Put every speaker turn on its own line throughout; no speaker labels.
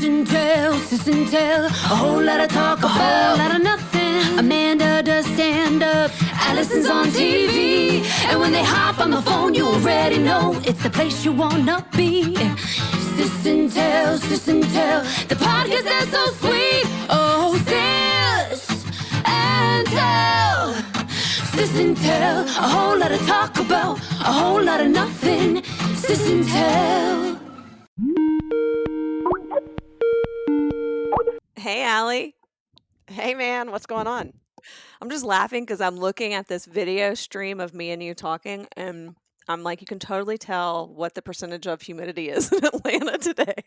sis and tell, a whole lot of talk, a whole lot of nothing. Amanda does stand up, Alison's on TV, and when they hop on the phone, you already know it's the place you wanna be. Sis and tell, the podcast that's so sweet. Oh, sis and tell, sis and tell, a whole lot of talk about, a whole lot of nothing. Sis and tell.
Hey, Allie.
Hey, man, what's going on?
I'm just laughing because I'm looking at this video stream of me and you talking, and I'm like, you can totally tell what the percentage of humidity is in Atlanta today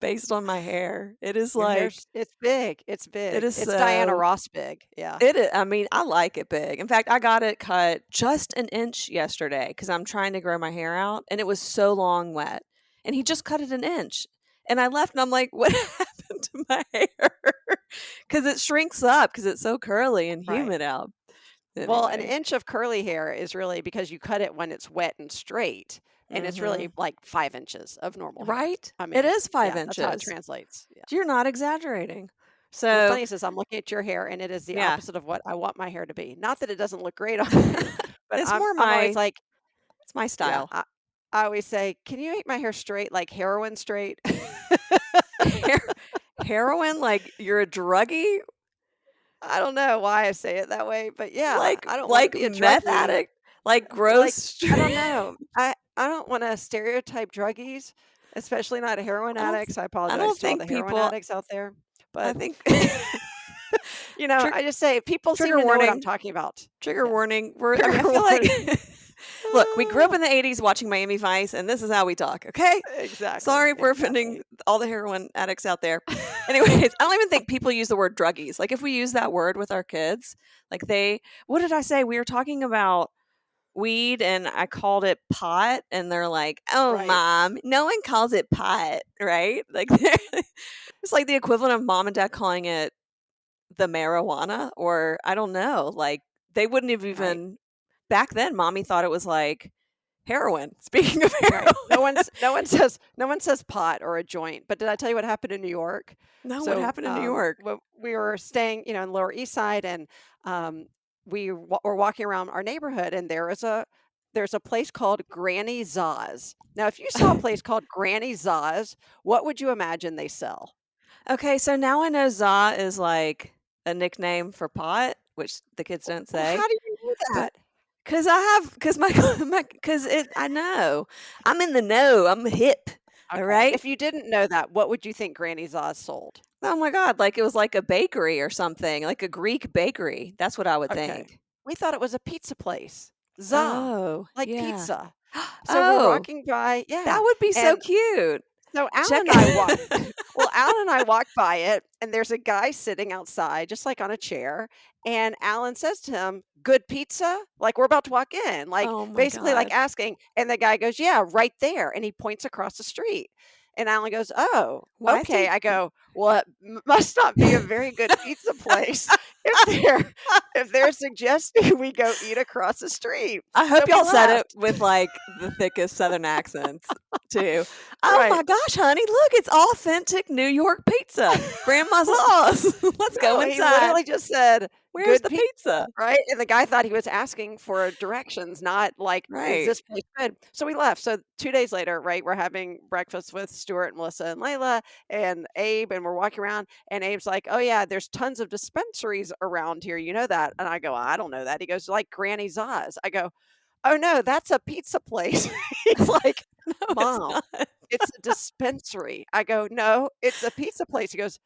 based on my hair. It is
Your
like,
hair's, it's big. It's big.
it is
It's Diana
so,
Ross big. Yeah.
it is, I mean, I like it big. In fact, I got it cut just an inch yesterday because I'm trying to grow my hair out, and it was so long wet. And he just cut it an inch. And I left, and I'm like, what happened to my hair? Because it shrinks up because it's so curly and
Right.
humid out.
Well, an
Anyway,
inch of curly hair is really because you cut it when it's wet and straight, and it's really
hmm
like 5 inches of normal hair.
right?
I
It
mean,
is five
yeah, that's how it
inches.
translates. Yeah.
You're not exaggerating.
Well, the
So,
funny is I'm looking at your hair, and it is the
yeah,
opposite of what I want my hair to be. Not that it doesn't look great on you, but
it's
I'm
more
I'm always
my
like,
it's my
yeah.
style.
I always say, can you make my hair straight, like heroin straight?
Her- Heroin, like you're a druggie,
I don't know why I say it that way, but yeah, I don't want to
like
be a
meth
druggie.
addict, like
Like,
gross.
I don't know. I don't want to stereotype druggies, especially not heroin
I don't.
addicts. I
I
apologize
don't
to all the
think
heroin
people.
addicts out there,
I
but
think. Trig-
I just say people seem
trigger
to know what I'm
warning.
talking about.
Trigger
Yeah.
warning. I mean, I
Trigger
feel
warning.
like. Look, we grew up in the '80s watching Miami Vice, and this is how we talk. Okay.
Exactly.
Sorry if we're offending all the heroin addicts out there. Anyways, I don't even think people use the word druggies. Like if we use that word with our kids, like what did I say? We were talking about weed and I called it pot, and they're like, "Oh,
Right.
mom, no one calls it pot, right?" Like it's like the equivalent of mom and dad calling it the marijuana, or I don't know. Like they wouldn't have
Right.
even back then. Mommy thought it was like heroin. Speaking of
Right.
heroin,
No one says pot or a joint. But did I tell you what happened in New York?
no, what
So
happened in New York?
we were staying, in Lower East Side, and were walking around our neighborhood, and there's a place called Granny Zaz. Now, if you saw a place called Granny Zaz, what would you imagine they sell?
Okay, so now I know za is like a nickname for pot, which the kids don't
Well,
say.
how do you know
But
that?
because I know I'm in the know. I'm hip. All
Okay.
right.
If you didn't know that, what would you think Granny Zaz sold?
Oh my God! Like it was like a bakery or something, like a Greek bakery. That's what I would
Okay.
think.
We thought it was a pizza place. Za,
Oh
like
yeah.
pizza. So we're
Oh,
walking by,
that
yeah.
would be so
And
cute.
so
Check.
Alan and I walked by it, and there's a guy sitting outside, just like on a chair. And Alan says to him, "Good pizza?" Like we're about to walk in, like
Oh my
basically like
God.
asking. And the guy goes, "Yeah, right there." And he points across the street. And Alan goes, "Oh,
Why
okay."
think?
I go, "Well, it must not be a very good pizza place if they're suggesting we go eat across the street."
I
So
hope
we
y'all said it
left.
with like the thickest Southern accents too. Oh
Right.
my gosh, honey, look, it's authentic New York pizza. Grandma's sauce. Let's go
No, he
inside.
literally just said,
Where's
"Good
the
pizza,"
pizza?
right? And the guy thought he was asking for directions, not like, "Is
Right.
this place good?" So we left. So 2 days later, right, we're having breakfast with Stuart and Melissa and Layla and Abe, and we're walking around, and Abe's like, "Oh yeah, there's tons of dispensaries around here. You know that?" And I go, "I don't know that." He goes, "Like Granny Zaz." I go, "Oh no, that's a pizza place." He's like,
No, it's
"Mom,
not.
it's a dispensary." I go, "No, it's a pizza place." He goes,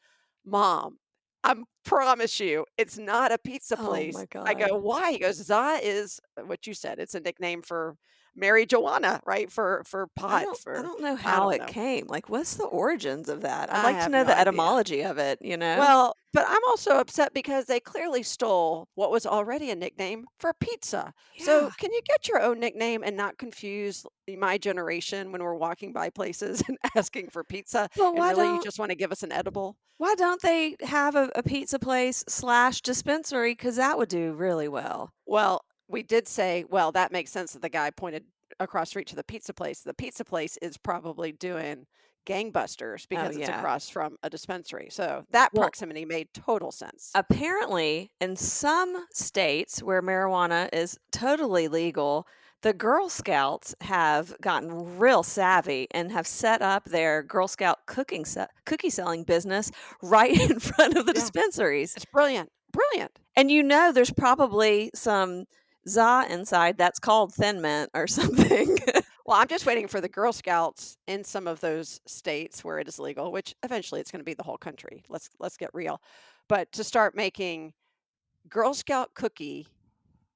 "Mom, I promise you, it's not a pizza
Oh
place."
my
I
God.
go, "Why?" He goes, "Za is what you said. It's a nickname for Mary Joanna, right? For pot,
I
for
don't know
I
how
don't
it
know.
came. Like, what's the origins of that? I'd
I
like to
have
know
no
the
idea."
etymology of it, you know?
Well, but I'm also upset because they clearly stole what was already a nickname for pizza. So,
Yeah.
can you get your own nickname and not confuse my generation when we're walking by places and asking for pizza,
But
and really you just want to give us an edible?
why don't they have a pizza place slash dispensary? Because that would do really well.
Well, we did say, well, that makes sense that the guy pointed across the street to the pizza place. The pizza place is probably doing gangbusters because it's
yeah.
across from a dispensary. So that
Well,
proximity made total sense.
apparently, in some states where marijuana is totally legal, the Girl Scouts have gotten real savvy and have set up their Girl Scout cookie selling business right in front of the
Yeah.
dispensaries.
It's brilliant. Brilliant.
And there's probably some za inside that's called Thin Mint or something.
Well, I'm just waiting for the Girl Scouts in some of those states where it is legal, which eventually it's going to be the whole country. Let's get real. But to start making Girl Scout cookie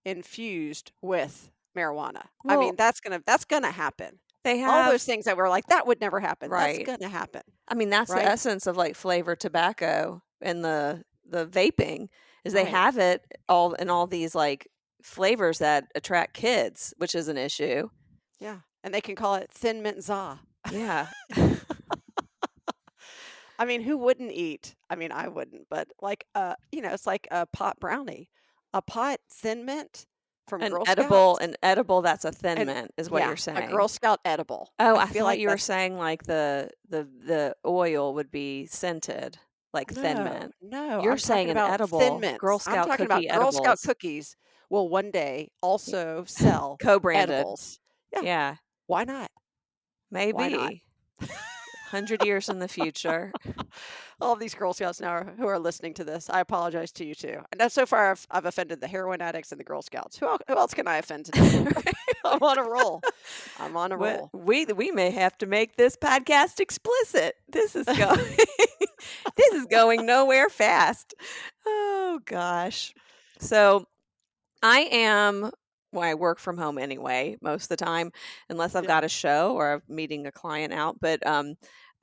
infused with marijuana. I
Well,
mean, that's gonna happen.
they
All
have,
those things that were like, that would never happen. That's
right.
gonna happen,
I mean, that's the
right?
essence of like flavored tobacco and the vaping is they
Right.
have it all in all these like flavors that attract kids, which is an issue.
Yeah. And they can call it Thin Mint Za.
Yeah.
I mean, who wouldn't eat? I mean, I wouldn't, but like it's like a pot brownie. A pot Thin Mint from
An
Girl
edible,
Scouts.
that's a Thin
And
Mint is what
yeah,
you're
a
saying.
Girl Scout edible.
Oh,
I
I
feel
thought
like
you were
that's
saying like the oil would be scented, like Thin Mint.
no,
You're
I'm
saying
talking
an
about Thin
edible, Girl
Mints. I'm
Scout
talking about
cookie
Girl Scout
edibles,
cookies will one day also sell
co-branded.
edibles. Yeah,
Yeah,
why not? Why not?
maybe 100 years in the future.
All of these Girl Scouts now who are listening to this, I apologize to you too. And so far, I've offended the heroin addicts and the Girl Scouts. Who else can I offend today? I'm on a roll. I'm on a roll.
We may have to make this podcast explicit. This is going this is going nowhere fast. Oh gosh. So I work from home anyway most of the time, unless I've
Yeah.
got a show or I'm meeting a client out. But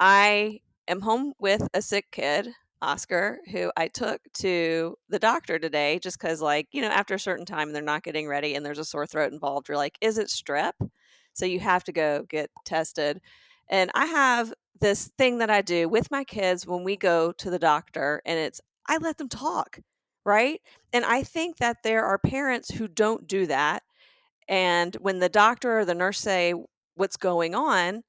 I am home with a sick kid, Oscar, who I took to the doctor today just because, like, after a certain time they're not getting ready and there's a sore throat involved. You're like, is it strep? So you have to go get tested. And I have this thing that I do with my kids when we go to the doctor, and I let them talk, right? And I think that there are parents who don't do that. And when the doctor or the nurse say what's going on,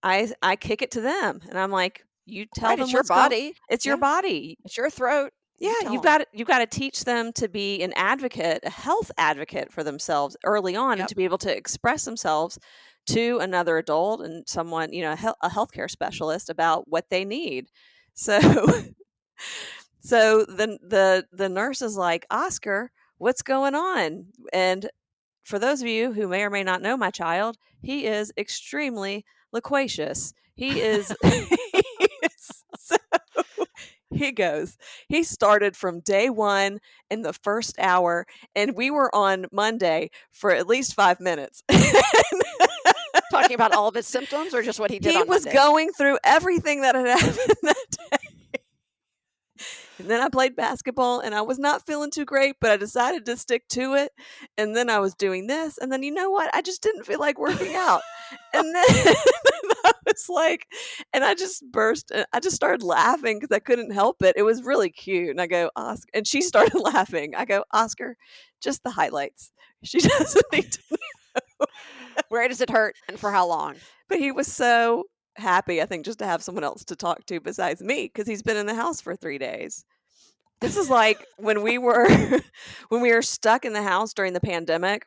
I kick it to them, and I'm like, you tell
Right,
them
it's your
what's going.
body.
It's your
Yeah,
body.
it's your throat. You
Yeah,
tell
you've
'em.
got to teach them to be an advocate, a health advocate for themselves early on, and
Yep.
to be able to express themselves to another adult and someone, a healthcare specialist about what they need. So so the nurse is like, Oscar, what's going on? And for those of you who may or may not know my child, he is extremely loquacious. He is, so he started from day one in the first hour, and we were on Monday for at least 5 minutes.
Talking about all of his symptoms or just what he did
He
on
was
Monday?
going through everything that had happened that day. And then I played basketball, and I was not feeling too great, but I decided to stick to it. And then I was doing this, and then you know what? I just didn't feel like working out. And then I was like, and I just burst. I just started laughing because I couldn't help it. It was really cute. And I go, Oscar, and she started laughing. I go, Oscar, just the highlights. She doesn't need to know.
Where does it hurt and for how long?
But he was so happy, I think, just to have someone else to talk to besides me, because he's been in the house for 3 days. This is like when we were stuck in the house during the pandemic,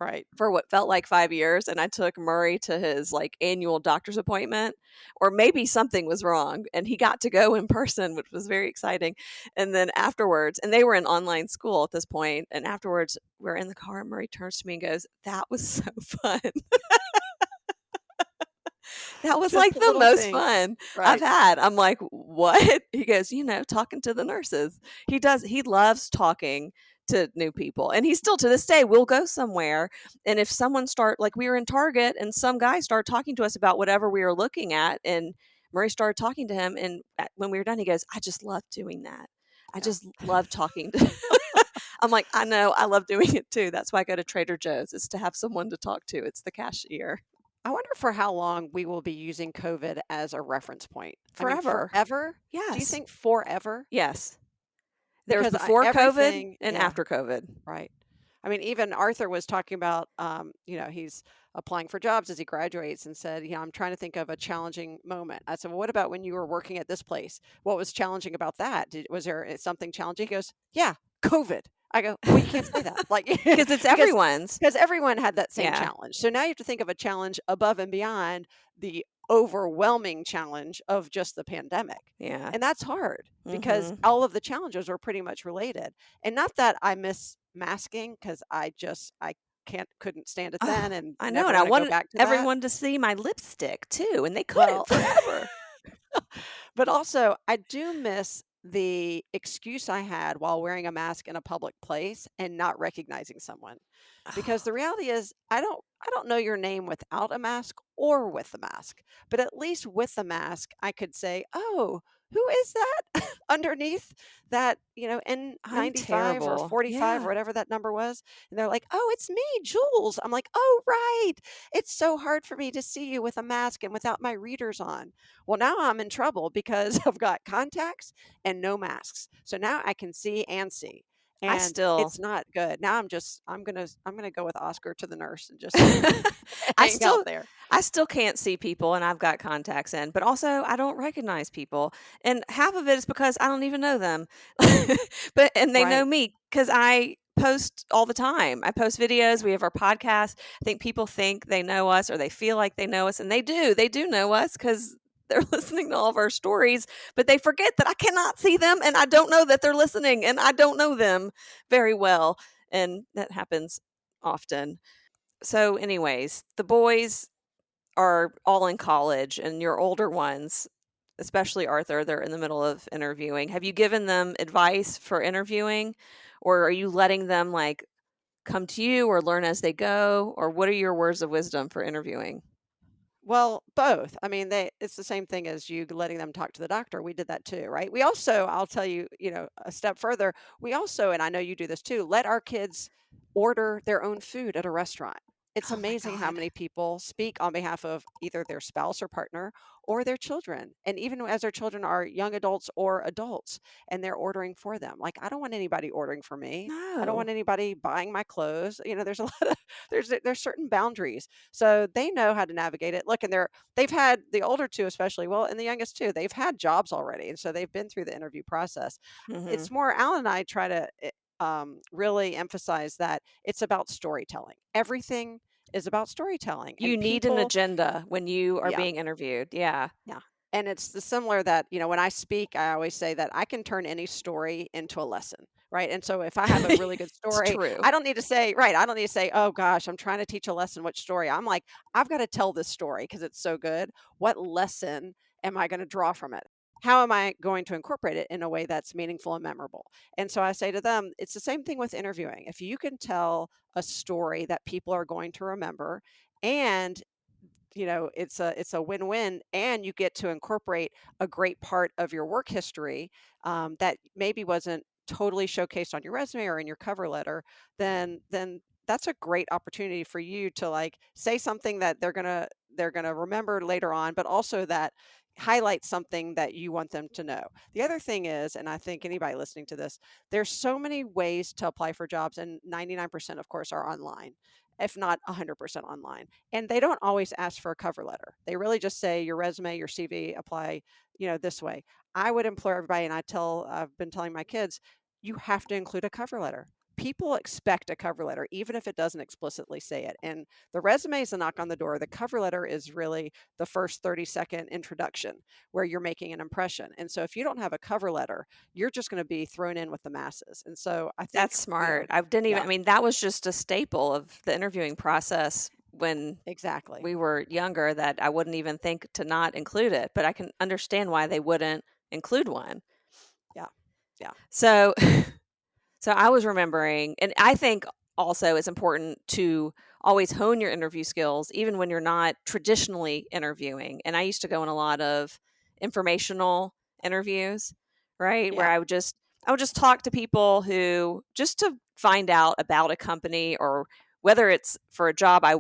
Right.
for what felt like 5 years, and I took Murray to his like annual doctor's appointment, or maybe something was wrong and he got to go in person, which was very exciting. And then afterwards, and they were in online school at this point, and afterwards we're in the car and Murray turns to me and goes, that was so fun. That was
Just
like
the
the
little
most
things.
fun
Right.
I've had. I'm like, what? He goes, talking to the nurses. He loves talking to new people. And he still, to this day, will go somewhere. And if someone like we were in Target and some guy started talking to us about whatever we were looking at, and Murray started talking to him. And when we were done, he goes, I just love doing that. I
Yeah.
just love talking to I'm like, I know, I love doing it too. That's why I go to Trader Joe's, is to have someone to talk to. It's the cashier.
I wonder for how long we will be using COVID as a reference point. I mean,
Forever.
forever? Do you
Yes.
think forever?
Yes. There was
Because
before COVID
everything,
and
yeah,
after COVID.
right. I mean, even Arthur was talking about, he's applying for jobs as he graduates and said, I'm trying to think of a challenging moment. I said, well, what about when you were working at this place? What was challenging about that? Was there something challenging? He goes, yeah, COVID. I go, well, you can't say that. Like,
Because it's everyone's.
because everyone had that same
Yeah.
challenge. So now you have to think of a challenge above and beyond the overwhelming challenge of just the pandemic.
Yeah.
And that's hard because all of the challenges are pretty much related. And not that I miss masking, because I couldn't stand it then, and
I
never
know, and I
wanna go
wanted
back to that.
everyone to see my lipstick too, and they
Well,
couldn't forever.
but also I do miss the excuse I had while wearing a mask in a public place and not recognizing someone. Because the reality is I don't know your name without a mask or with the mask. But at least with the mask I could say, "Oh, who is that underneath that,
I'm
N95 or
terrible.
45 or
Yeah.
whatever that number was?" And they're like, "Oh, it's me, Jules." I'm like, "Oh, right. It's so hard for me to see you with a mask and without my readers on." Well, now I'm in trouble because I've got contacts and no masks. So now I can see and see.
I
And
still
it's not good. Now I'm gonna go with Oscar to the nurse and just
I
hang out
still
there.
I still can't see people and I've got contacts in, but also I don't recognize people. And half of it is because I don't even know them. And they know
Right.
me because I post all the time. I post videos,
Yeah.
we have our podcast. I think people think they know us or they feel like they know us, and they do. They do know us because they're listening to all of our stories, but they forget that I cannot see them and I don't know that they're listening and I don't know them very well. And that happens often. So, anyways, the boys are all in college, and your older ones, especially Arthur, they're in the middle of interviewing. Have you given them advice for interviewing, or are you letting them like come to you or learn as they go, or what are your words of wisdom for interviewing?
Well, both. I mean, it's the same thing as you letting them talk to the doctor. We did that too, right? We also, I'll tell you, a step further, we also, and I know you do this too, let our kids order their own food at a restaurant. It's
Oh my
amazing how
God.
many people speak on behalf of either their spouse or partner or their children. And even as their children are young adults or adults and they're ordering for them. Like, I don't want anybody ordering for me. I don't want
No.
anybody buying my clothes. There's a lot of there's certain boundaries. So they know how to navigate it. Look, and they've had the older two especially, well, and the youngest too, they've had jobs already. And so they've been through the interview process.
Hmm.
It's more, Alan and I try to really emphasize that it's about storytelling. Everything is about storytelling.
You
And
need an
people,
agenda when you are
yeah,
being interviewed. Yeah.
yeah. And it's the similar that, when I speak, I always say that I can turn any story into a lesson. Right. And so if I have a really good
It's
story,
true.
I don't need to say, right. I don't need to say, oh gosh, I'm trying to teach a lesson. Which story? I'm like, I've got to tell this story because it's so good. What lesson am I going to draw from it? How am I going to incorporate it in a way that's meaningful and memorable? And so I say to them, it's the same thing with interviewing. If you can tell a story that people are going to remember, and it's a win-win, and you get to incorporate a great part of your work history that maybe wasn't totally showcased on your resume or in your cover letter, then that's a great opportunity for you to like say something that they're gonna remember later on, but also that highlights something that you want them to know. The other thing is, and I think anybody listening to this, there's so many ways to apply for jobs, and 99% of course are online, if not 100% online. And they don't always ask for a cover letter. They really just say your resume, your CV, apply, this way. I would implore everybody, and I've been telling my kids, you have to include a cover letter. People expect a cover letter, even if it doesn't explicitly say it. And the resume is a knock on the door. The cover letter is really the first 30-second introduction where you're making an impression. And so if you don't have a cover letter, you're just going to be thrown in with the masses. And so I think,
That's smart. I didn't even,
yeah,
I mean, that was just a staple of the interviewing process when
exactly.
we were younger, that I wouldn't even think to not include it, but I can understand why they wouldn't include one.
Yeah. Yeah.
So, so I was remembering, and I think also it's important to always hone your interview skills, even when you're not traditionally interviewing. And I used to go in a lot of informational interviews, right? Where
Yeah.
I would just talk to people who just to find out about a company, or whether it's for a job I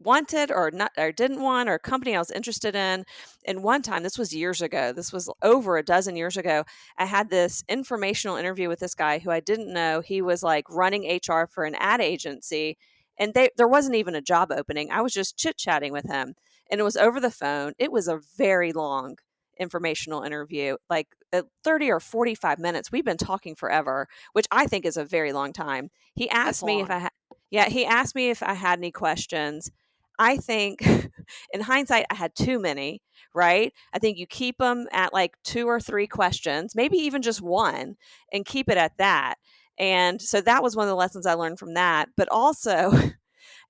wanted or not, or didn't want, or a company I was interested in. And one time, this was years ago, this was over a dozen years ago, I had this informational interview with this guy who I didn't know. He was like running HR for an ad agency. And there wasn't even a job opening. I was just chit-chatting with him, and it was over the phone. It was a very long informational interview, like 30 or 45 minutes. We've been talking forever, which I think is a very long time. He asked me if he asked me if I had any questions. I think in hindsight, I had too many, right? I think you keep them at like 2 or 3 questions, maybe even just one, and keep it at that. And so that was one of the lessons I learned from that. But also,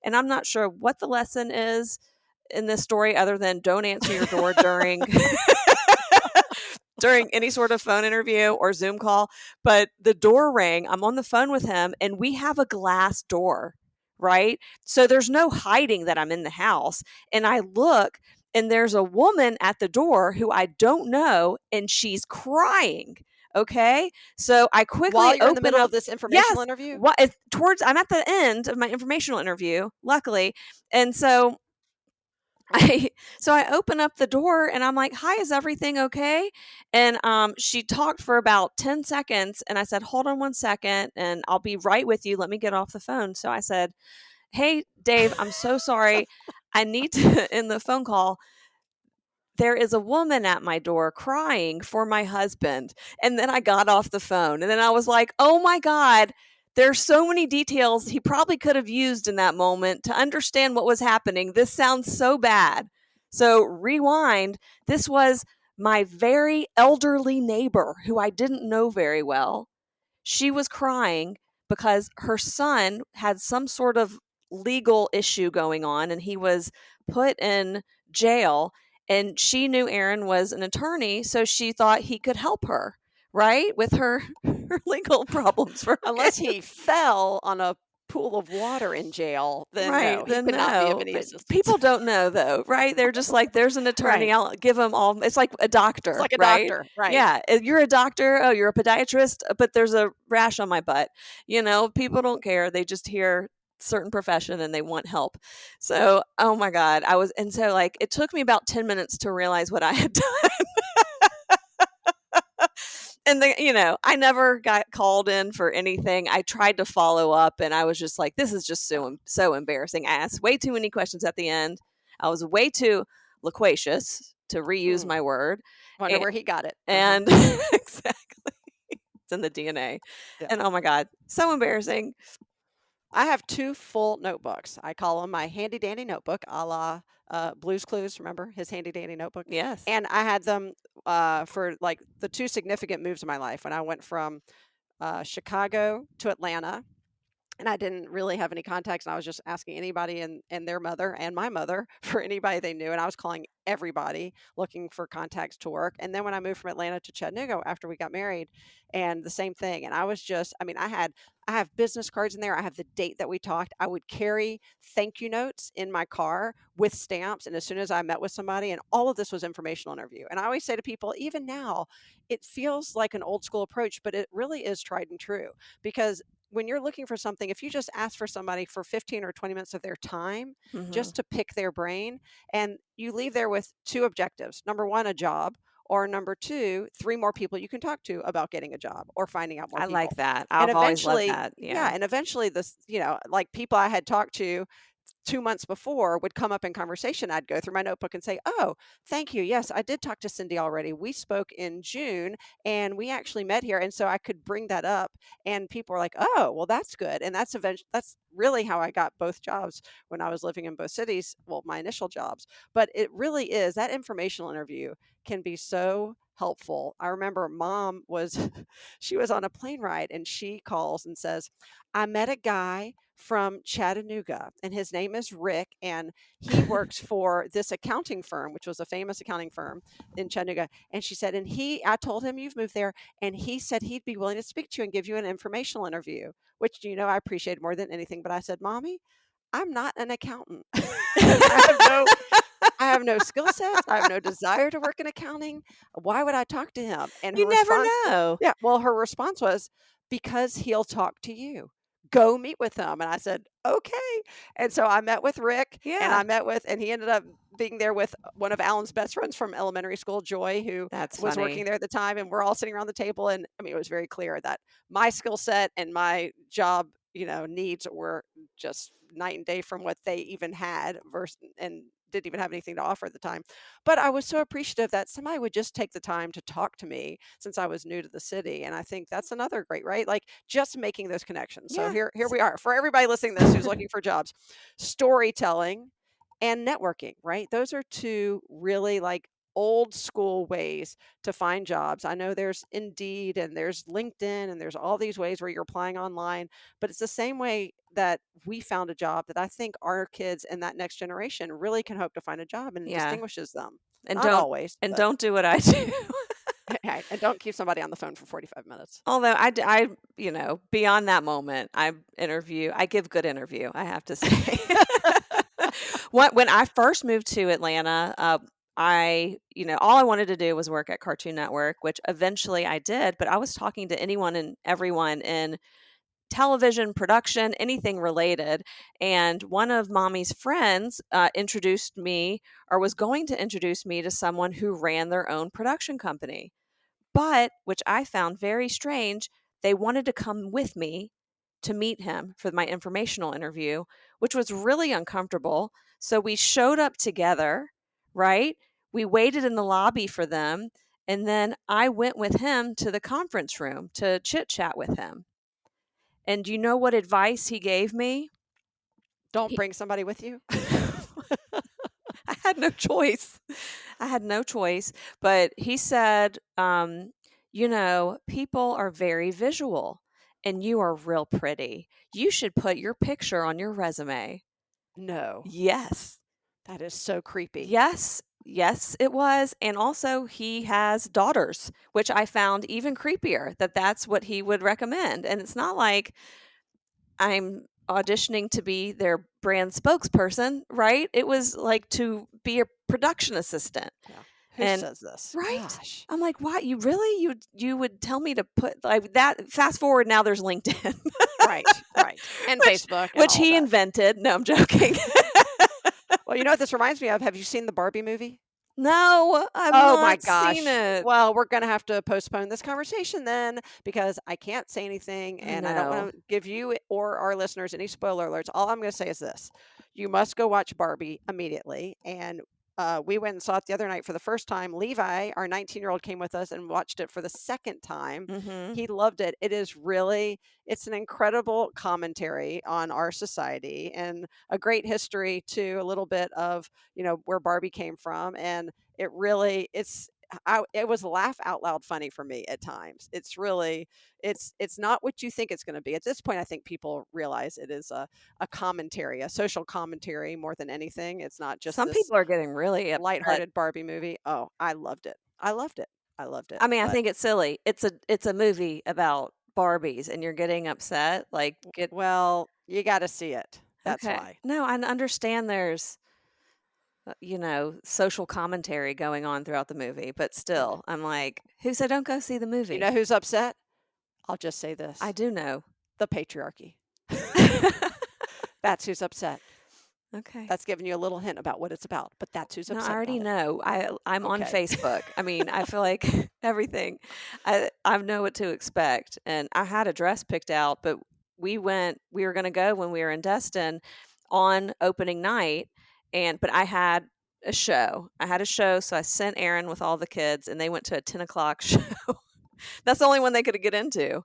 and I'm not sure what the lesson is in this story other than don't answer your door during during any sort of phone interview or Zoom call. But the door rang. I'm on the phone with him, and we have a glass door, right? So there's no hiding that I'm in the house. And I look, and there's a woman at the door who I don't know, and she's crying. Okay, so I quickly
While you're in the
open
middle
up.
of this informational
Yes,
interview?
I'm at the end of my informational interview, luckily, and so I open up the door and I'm like, "Hi, is everything okay?" And she talked for about 10 seconds, and I said, "Hold on one second, and I'll be right with you. Let me get off the phone." So I said, "Hey, Dave, I'm so sorry. I need to end the phone call. There is a woman at my door crying for my husband." And then I got off the phone, and then I was like, "Oh my God, there's so many details he probably could have used in that moment to understand what was happening. This sounds so bad." So rewind. This was my very elderly neighbor who I didn't know very well. She was crying because her son had some sort of legal issue going on, and he was put in jail, and she knew Aaron was an attorney, so she thought he could help her, right? With her, her legal problems for her
Unless
kids.
he fell on a pool of water in jail, then
Right,
no, he
then
could not be of
no.
any
But
assistance.
people don't know though, right? They're just like, there's an attorney,
Right.
I'll give them all. It's like a
It's
doctor,
like a
right?
doctor, right?
Yeah, you're a doctor. Oh, you're a podiatrist, but there's a rash on my butt. People don't care. They just hear certain profession and they want help. So, oh my God, and so like it took me about 10 minutes to realize what I had done. And I never got called in for anything. I tried to follow up, and I was just like, this is just so embarrassing. I asked way too many questions at the end. I was way too loquacious, to reuse my word.
Wonder where he got it.
And exactly, it's in the DNA.
Yeah.
And oh my God, so embarrassing.
I have 2 full notebooks. I call them my handy dandy notebook, a la Blue's Clues. Remember his handy dandy notebook?
Yes.
And I had them for like the 2 significant moves of my life when I went from Chicago to Atlanta. And I didn't really have any contacts, and I was just asking anybody and their mother and my mother for anybody they knew, and I was calling everybody looking for contacts to work. And then when I moved from Atlanta to Chattanooga after we got married, and the same thing, and I was just, I mean, I have business cards in there. I have the date that we talked. I would carry thank you notes in my car with stamps, and as soon as I met with somebody, and all of this was informational interview. And I always say to people, even now, it feels like an old school approach, but it really is tried and true, because when you're looking for something, if you just ask for somebody for 15 or 20 minutes of their time just to pick their brain, and you leave there with 2 objectives. Number 1, a job, or number 2, 3 more people you can talk to about getting a job or finding out more
I
people.
like that.
And
I've always loved
eventually,
that.
yeah, and eventually this, like people I had talked to 2 months before would come up in conversation. I'd go through my notebook and say, "Oh, thank you. Yes, I did talk to Cindy already. We spoke in June and we actually met here." And so I could bring that up, and people were like, "Oh, well, that's good." And that's really how I got both jobs when I was living in both cities. Well, my initial jobs. But it really is that informational interview can be so helpful. I remember mom was she was on a plane ride, and she calls and says, "I met a guy from Chattanooga, and his name is Rick, and he works for this accounting firm, which was a famous accounting firm in Chattanooga." And she said, I told him you've moved there, and he said he'd be willing to speak to you and give you an informational interview, which, I appreciated more than anything. But I said, "Mommy, I'm not an accountant. I have no skill sets. I have no desire to work in accounting. Why would I talk to him?" And her
You never
response,
know.
yeah, well, her response was, "Because he'll talk to you. Go meet with him." And I said, "Okay." And so I met with Rick, and and he ended up being there with one of Alan's best friends from elementary school, Joy, who
That's
was
funny.
working there at the time. And we're all sitting around the table. And I mean, it was very clear that my skill set and my job, needs were just night and day from what they even had and didn't even have anything to offer at the time. But I was so appreciative that somebody would just take the time to talk to me since I was new to the city. And I think that's another great, right? Like just making those connections. So
Yeah.
here we are. For everybody listening to this who's looking for jobs, storytelling and networking, right? Those are two really like old school ways to find jobs. I know there's Indeed and there's LinkedIn and there's all these ways where you're applying online, but it's the same way that we found a job that I think our kids and that next generation really can hope to find a job, and it
Yeah.
distinguishes them.
And
Not always, but
don't do what I do.
and don't keep somebody on the phone for 45 minutes.
Although I beyond that moment, I give good interview, I have to say. When I first moved to Atlanta, all I wanted to do was work at Cartoon Network, which eventually I did, but I was talking to anyone and everyone in television production, anything related. And one of mommy's friends introduced me, or was going to introduce me to someone who ran their own production company. But, which I found very strange, they wanted to come with me to meet him for my informational interview, which was really uncomfortable. So we showed up together, right? We waited in the lobby for them. And then I went with him to the conference room to chit chat with him. And do you know what advice he gave me?
Don't bring somebody with you.
I had no choice. But he said, people are very visual and you are real pretty. You should put your picture on your resume.
No,
Yes.
that is so creepy.
Yes, it was. And also, he has daughters, which I found even creepier, that's what he would recommend. And it's not like I'm auditioning to be their brand spokesperson, right? It was like to be a production assistant.
Yeah. Who
And
says this?
right?
Gosh.
I'm like, what? You really? You would tell me to put like that? Fast forward, now there's LinkedIn.
Right. And Facebook. And
which
all
he
that.
invented. No, I'm joking.
Well, you know what this reminds me of? Have you seen the Barbie movie?
No, I've
my
not
gosh.
seen it.
Well, we're going to have to postpone this conversation then because I can't say anything and I don't
No.
want to give you or our listeners any spoiler alerts. All I'm going to say is this. You must go watch Barbie immediately. And we went and saw it the other night for the first time. Levi, our 19-year-old, came with us and watched it for the second time.
Mm-hmm.
He loved it. It's an incredible commentary on our society and a great history too, a little bit of, where Barbie came from. And it was laugh out loud funny for me at times. It's not what you think it's going to be. At this point, I think people realize it is a commentary, a social commentary more than anything. It's not just
Some people are getting really
lighthearted Barbie movie. Oh, I loved it. I loved it.
I mean, I think it's silly. It's a movie about Barbies, and you're getting upset.
Well, you got to see it. That's
okay.
why.
No, I understand there's social commentary going on throughout the movie, but still, I'm like, who said don't go see the movie?
You know who's upset? I'll just say this.
I do know.
The patriarchy. That's who's upset.
Okay.
That's giving you a little hint about what it's about, but that's who's upset.
I already know. I'm on
Okay.
Facebook. I mean, I feel like everything. I know what to expect, and I had a dress picked out, but we were going to go when we were in Destin on opening night, but I had a show. So I sent Aaron with all the kids, and they went to a 10 o'clock show. That's the only one they could get into.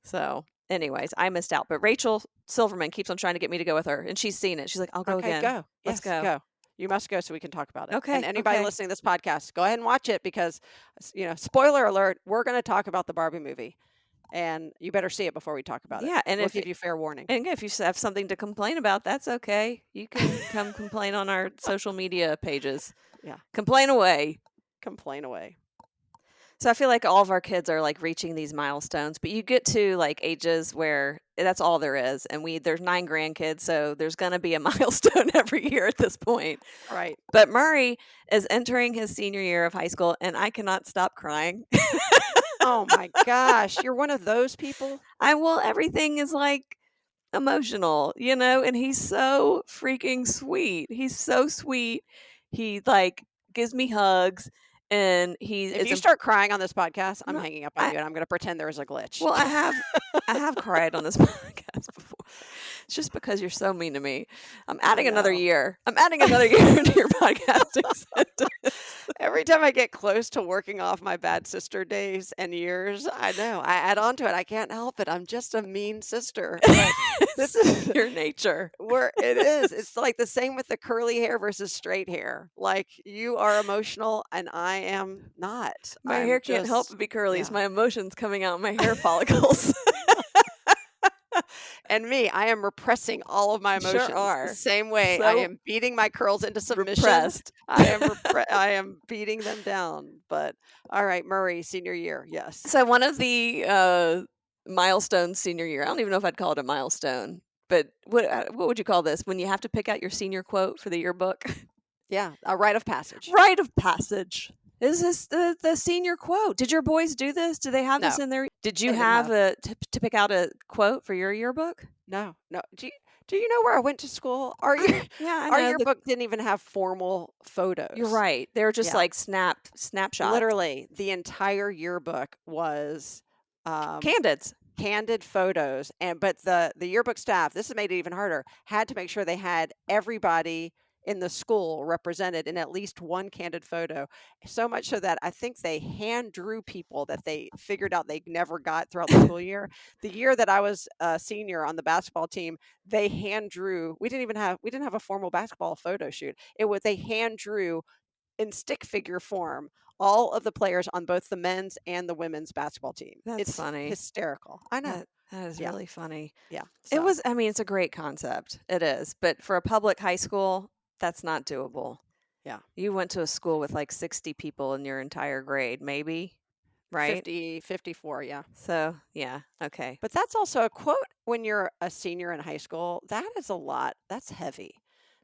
So, anyways, I missed out. But Rachel Silverman keeps on trying to get me to go with her, and she's seen it. She's like, I'll go again.
Go.
Let's
go. You must go so we can talk about it.
Okay.
And anybody
okay.
listening to this podcast, go ahead and watch it because, spoiler alert, we're going to talk about the Barbie movie. And you better see it before we talk about it.
Yeah, and
we'll give you fair warning.
And if you have something to complain about, that's okay. You can come complain on our social media pages.
Yeah.
Complain away. So I feel like all of our kids are like reaching these milestones, but you get to like ages where that's all there is. And there's 9 grandkids, so there's going to be a milestone every year at this point.
Right.
But Murray is entering his senior year of high school, and I cannot stop crying.
Oh my gosh. You're one of those people?
Everything is like emotional, and he's so freaking sweet. He's so sweet. He like gives me hugs, And he
If
is
you start crying on this podcast, I'm
No,
hanging up on you, and I'm going to pretend there was a glitch.
well, I have cried on this podcast before. It's just because you're so mean to me. I'm adding another
know.
year. I'm adding another year into your podcasting sentence.
Every time I get close to working off my bad sister days and years, I know I add on to it. I can't help it. I'm just a mean sister. But this is
your nature.
where it is. It's like the same with the curly hair versus straight hair. Like you are emotional and I am not.
My
I'm
hair can't help
just-
but be curly. It's
yeah.
my emotions coming out in my hair follicles.
And me, I am repressing all of my
Sure
emotions
are.
the same way. I
So
am beating my curls into submission.
Repressed.
I am beating them down. But all right, Murray, senior year, yes.
So one of the milestones senior year. I don't even know if I'd call it a milestone, but what would you call this when you have to pick out your senior quote for the yearbook?
Yeah, a rite of passage.
Rite of passage. Is this the senior quote? Did your boys do this? Do they have this
No.
in their? Did you
They didn't
have
have-
to pick out a quote for your yearbook?
No. Do you know where I went to school? Our
Yeah, I
our
know.
yearbook didn't even have formal photos.
You're right. They were just
Yeah.
like snapshots.
Literally, the entire yearbook was
Candids.
candid photos, but the yearbook staff, this has made it even harder, had to make sure they had everybody in the school represented in at least one candid photo. So much so that I think they hand drew people that they figured out they never got throughout the school year. The year that I was a senior on the basketball team, they hand drew. We didn't have a formal basketball photo shoot. They hand drew in stick figure form all of the players on both the men's and the women's basketball team.
That's
It's
funny.
hysterical. I know.
That is
Yeah.
really funny.
Yeah.
It
so.
was. I mean, it's a great concept. It is, but for a public high school, that's not doable.
Yeah.
You went to a school with like 60 people in your entire grade, maybe, right?
50, 54, yeah.
So yeah, okay.
But that's also a quote when you're a senior in high school. That is a lot. That's heavy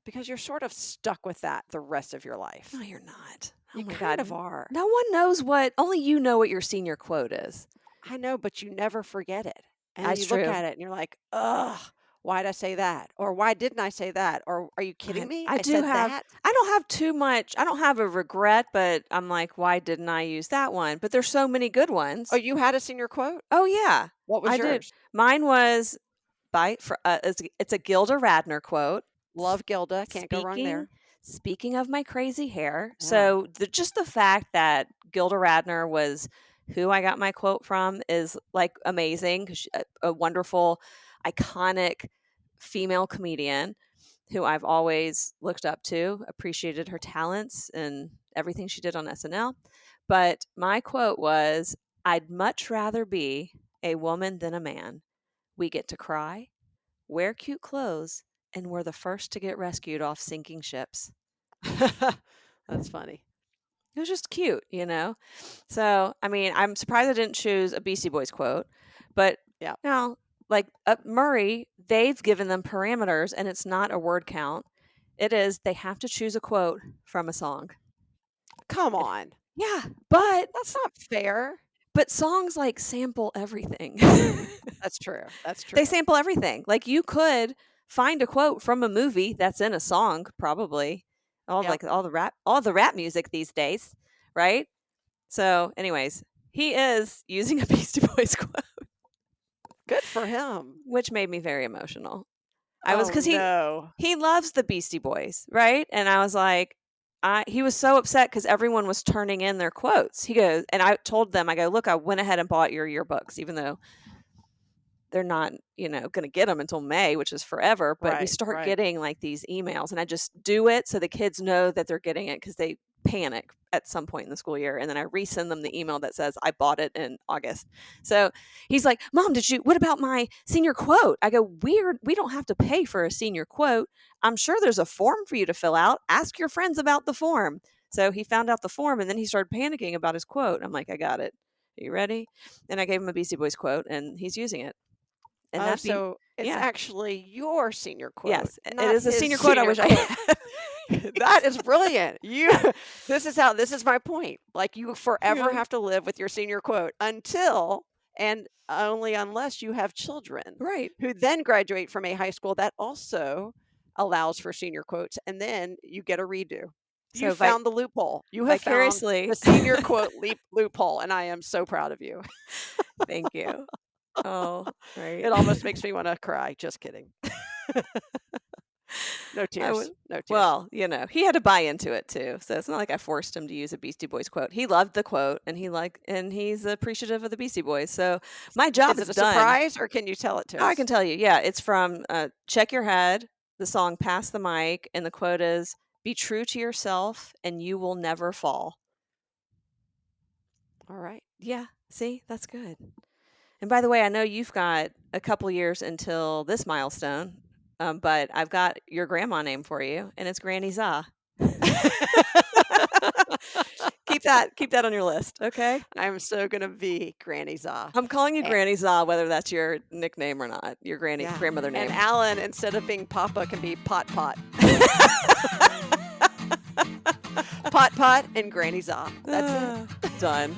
because you're sort of stuck with that the rest of your life.
No, you're not. Oh
You
my
kind
God.
of are.
No one knows what. Only you know what your senior quote is.
I know, but you never forget it. And
That's
you
true.
look at it and you're like, ugh, why'd I say that? Or why didn't I say that? Or are you kidding me?
I do
said
have.
that?
I don't have too much. I don't have a regret, but I'm like, why didn't I use that one? But there's so many good ones.
Oh, you had a senior quote?
Oh yeah,
What was
I
yours?
did. Mine was it's a Gilda Radner quote.
Love Gilda. Can't go wrong there.
Speaking of my crazy hair,
Yeah.
so just the fact that Gilda Radner was who I got my quote from is like amazing. 'Cause a wonderful, iconic female comedian who I've always looked up to, appreciated her talents and everything she did on SNL. But my quote was, "I'd much rather be a woman than a man. We get to cry, wear cute clothes, and we're the first to get rescued off sinking ships."
That's funny.
It was just cute, you know? So, I mean, I'm surprised I didn't choose a Beastie Boys quote, but
Yeah.
now, like Murray, they've given them parameters and it's not a word count. It is, they have to choose a quote from a song.
Come on.
Yeah, but
That's not fair.
songs like sample everything.
That's true. That's true.
They sample everything. Like you could find a quote from a movie that's in a song, probably.
Yep.
All the rap music these days, right? So, anyways, he is using a Beastie Boys quote,
Good for him.
which made me very emotional. I was because
no.
he loves the Beastie Boys, right? And I was like, he was so upset because everyone was turning in their quotes. He goes, and I told them, I go, look, I went ahead and bought your yearbooks, even though they're not, going to get them until May, which is forever. But we
Right,
start
right.
getting like these emails, and I just do it so the kids know that they're getting it because they panic at some point in the school year, and then I resend them the email that says I bought it in August. So he's like, "Mom, what about my senior quote?" I go, "Weird. We don't have to pay for a senior quote. I'm sure there's a form for you to fill out. Ask your friends about the form." So he found out the form, and then he started panicking about his quote. I'm like, "I got it. Are you ready?" And I gave him a Beastie Boys quote, and he's using it. And
So it's
yeah.
actually your senior quote.
Yes, it
not
is a
his
senior quote I wish I had.
That is brilliant. This is my point. Like you forever
Yeah.
have to live with your senior quote until and only unless you have children
Right.
who then graduate from a high school that also allows for senior quotes, and then you get a redo. You
So
found the loophole. You have found
vicariously.
the senior quote loophole, and I am so proud of you.
Thank you. Oh, right.
It almost makes me want to cry. Just kidding. No tears. No tears.
Well, he had to buy into it too. So it's not like I forced him to use a Beastie Boys quote. He loved the quote, and he's appreciative of the Beastie Boys. So my job
is it
is
a
done.
surprise, or can you tell it to us?
Oh, I can tell you. Yeah, it's from Check Your Head, the song Pass the Mic, and the quote is, "Be true to yourself and you will never fall."
All right.
Yeah, see, that's good. And by the way, I know you've got a couple years until this milestone, but I've got your grandma name for you, and it's Granny Za. Keep that on your list, okay?
I'm so gonna be Granny Za.
I'm calling you Granny Za, whether that's your nickname or not, your grandmother name.
And Alan, instead of being Papa, can be Pot. Pot and Granny Za. That's it.
Done.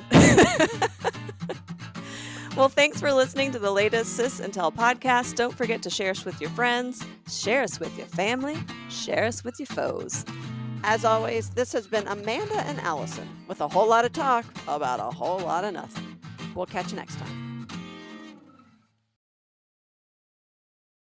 Well, thanks for listening to the latest Sis and Tell podcast. Don't forget to share us with your friends, share us with your family, share us with your foes.
As always, this has been Amanda and Allison with a whole lot of talk about a whole lot of nothing. We'll catch you next time.